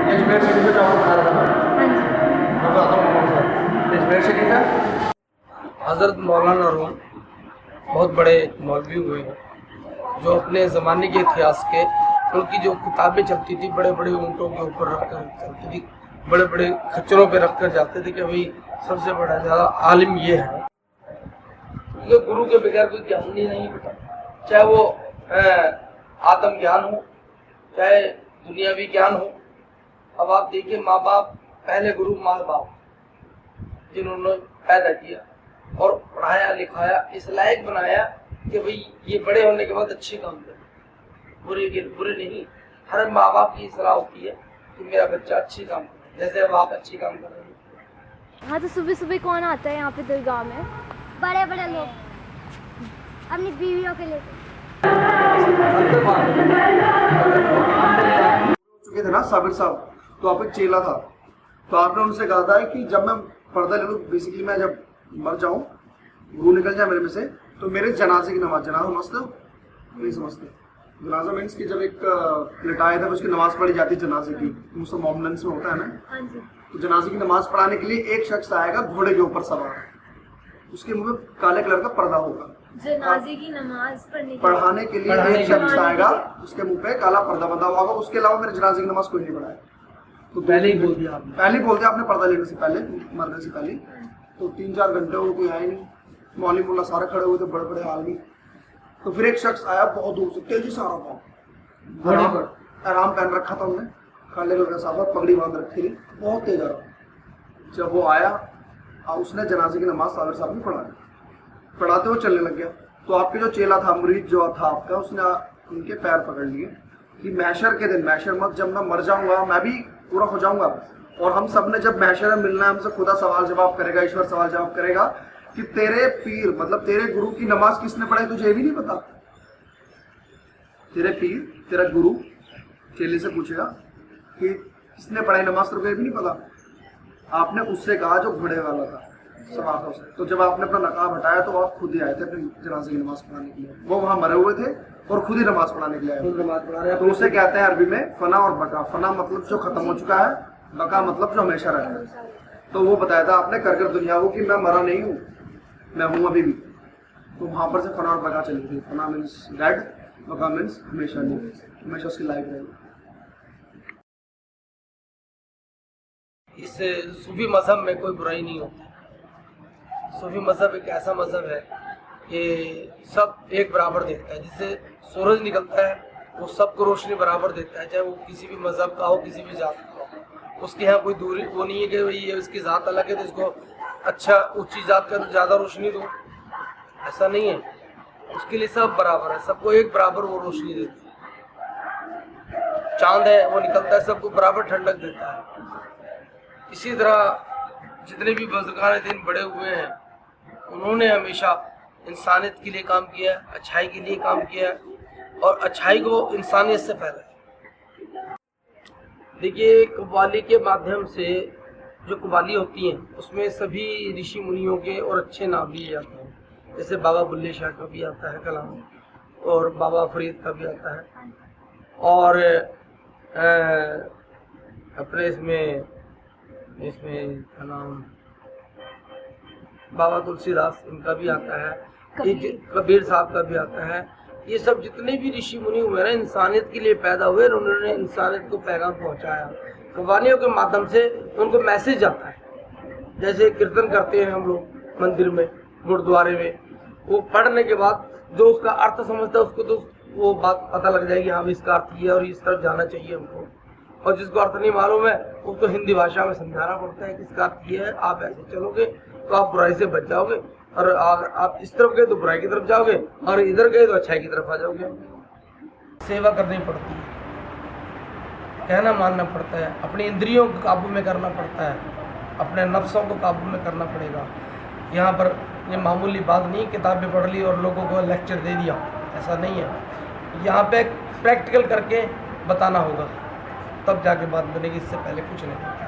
अजमेर शरीफ में आपको बता रहा था हाँ जी। मैं बताता हूँ कौन सा अजमेर शरीफ है। हज़रत मौलाना रूम बहुत बड़े मौलवी हुए हैं जो अपने ज़माने के इतिहास के उनकी जो किताबें चलती थी बड़े बड़े ऊँटों के ऊपर रखकर चलती थी, बड़े बड़े खच्चरों पे रख कर जाते थे कि भाई सबसे बड़ा ज़्यादा आलिम ये है। क्योंकि गुरु के बगैर कोई ज्ञान नहीं पता, चाहे वो आत्म ज्ञान हो चाहे दुनियावी ज्ञान हो। अब आप देखिए माँ बाप, पहले गुरु माँ बाप जिन्होंने पैदा किया और पढ़ाया लिखाया, इस लायक बनाया कि भाई ये बड़े होने के बाद अच्छे काम करें, बुरे नहीं। हर माँ बाप की सलाह होती है कि मेरा बच्चा अच्छे काम करे, जैसे अब आप अच्छे काम कर रहे हैं। हाँ, तो सुबह सुबह कौन आता है यहाँ पे दरगाह में? बड़े बड़े लोग अपनी बीवियों के लेकर चुके थे ना साबिर साहब, तो आप एक चेला था, तो आपने उनसे कहा था कि जब मैं पर्दा ले लूँ, बेसिकली मैं जब मर जाऊँ, रूह निकल जाए मेरे में से, तो मेरे जनाजे की नमाज, जनाजा समझते हो? नहीं समझते। जनाजा मीन्स कि जब एक लिटाया था उसकी नमाज पढ़ी जाती है जनाजे की, मुसलमान मोमिनन्स में होता है ना। हाँ जी। तो जनाजे की नमाज पढ़ाने के लिए एक शख्स आएगा घोड़े के ऊपर सवार, उसके मुंह में काले कलर का पर्दा होगा। जनाजे की नमाज पढ़ाने के लिए एक शख्स आएगा, उसके मुंह पे काला पर्दा बंधा हुआ होगा, उसके अलावा मेरे जनाजे की नमाज कोई नहीं पढ़ाया। तो पहले ही बोल दिया आपने पर्दा लेने से पहले, मरने से पहले। तो 3-4 घंटे हो कोई आए नहीं, मौलवी मुल्ला सारे खड़े हुए थे, बड़े बड़े आदमी। तो फिर एक शख्स आया बहुत दूर से, तेजी से आ रहा था, आराम पहन रखा था उन्होंने, काले कलर का साफा, पगड़ी बांध रखी थी, बहुत तेज आ रहा। जब वो आया उसने जनाजे की नमाज साबिर साहब ने पढ़ाते हुए चलने लग गया। तो आपके जो चेला था, मुरीद जो था आपका, उसने उनके पैर पकड़ लिए कि महशर के दिन, महशर मत, जब मैं मर जाऊंगा मैं भी पूरा हो जाऊंगा और हम सब ने जब महशर में मिलना है, हमसे खुदा सवाल जवाब करेगा, ईश्वर सवाल जवाब करेगा कि तेरे पीर मतलब तेरे गुरु की नमाज किसने पढ़ाई, तुझे भी नहीं पता। तेरे पीर, तेरा गुरु चेले से पूछेगा कि किसने पढ़ाई नमाज, तेरे को भी नहीं पता। आपने उससे कहा जो घोड़े वाला था, सवार था उसे। तो जब आपने अपना नकाब हटाया तो आप खुद ही आए थे अपनी जनाजे की नमाज पढ़ाने के लिए। वो वहां मरे हुए थे और खुद ही नमाज पढ़ाने के लिए आए। तो उसे कहते हैं अरबी में फना और बका। फना मतलब जो खत्म हो चुका है, बका मतलब जो हमेशा रहता है। तो वो बताया था आपने कर कर दुनिया को कि मैं मरा नहीं हूँ, मैं हूँ अभी भी। तो वहां पर से फना और बका चली थी। फना मीन्स डेड, बका मीन्स हमेशा नहीं, हमेशा उसकी लाइफ रहेगी। इस सूफी मजहब में कोई बुराई नहीं होती। सूफी मजहब एक ऐसा मजहब है कि सब एक बराबर देखता है। जिससे सूरज निकलता है वो सबको रोशनी बराबर देता है, चाहे वो किसी भी मजहब का हो, किसी भी जात का हो। उसके यहाँ कोई दूरी वो नहीं है कि भाई ये इसकी जात अलग है तो इसको अच्छा ऊंची जात का ज़्यादा रोशनी दो, ऐसा नहीं है। उसके लिए सब बराबर है, सबको एक बराबर वो रोशनी देती है। चांद है वो निकलता है, सबको बराबर ठंडक देता है। इसी तरह जितने भी बुजुर्गान दिन बड़े हुए हैं, उन्होंने हमेशा इंसानियत के लिए काम किया, अच्छाई के लिए काम किया और अच्छाई को इंसानियत से फैलाया। देखिए, कव्वाली के माध्यम से जो कव्वाली होती हैं उसमें सभी ऋषि मुनियों के और अच्छे नाम लिए जाते हैं। जैसे बाबा बुल्ले शाह का भी आता है कलाम और बाबा फरीद का भी आता है और अपने इसमें क्या नाम, बाबा तुलसीदास इनका भी आता है, कबीर साहब का भी आता है। ये सब जितने भी ऋषि मुनि हुए ना, इंसानियत के लिए पैदा हुए, उन्होंने इंसानियत को पैगाम पहुंचाया। कव्वालियों के माध्यम से उनको मैसेज आता है। जैसे कीर्तन करते हैं हम लोग मंदिर में, गुरुद्वारे में, वो पढ़ने के बाद जो उसका अर्थ समझता है उसको तो वो बात पता लग जाएगी, हाँ इसका अर्थ ये और इस तरफ जाना चाहिए हमको। और जिसको अर्थ नहीं मालूम है उसको हिंदी भाषा में समझाना पड़ता है कि इसका अर्थ ये है, आप ऐसे चलोगे तो आप बुराई से बच जाओगे और अगर आप इस तरफ गए तो बुराई की तरफ जाओगे और इधर गए तो अच्छाई की तरफ आ जाओगे। सेवा करनी पड़ती है, कहना मानना पड़ता है, अपनी इंद्रियों को काबू में करना पड़ता है, अपने नफ्सों को काबू में करना पड़ेगा। यहाँ पर ये मामूली बात नहीं, किताबें पढ़ ली और लोगों को लेक्चर दे दिया, ऐसा नहीं है। यहाँ पे प्रैक्टिकल करके बताना होगा, तब जाके बात बनेगी, इससे पहले कुछ नहीं।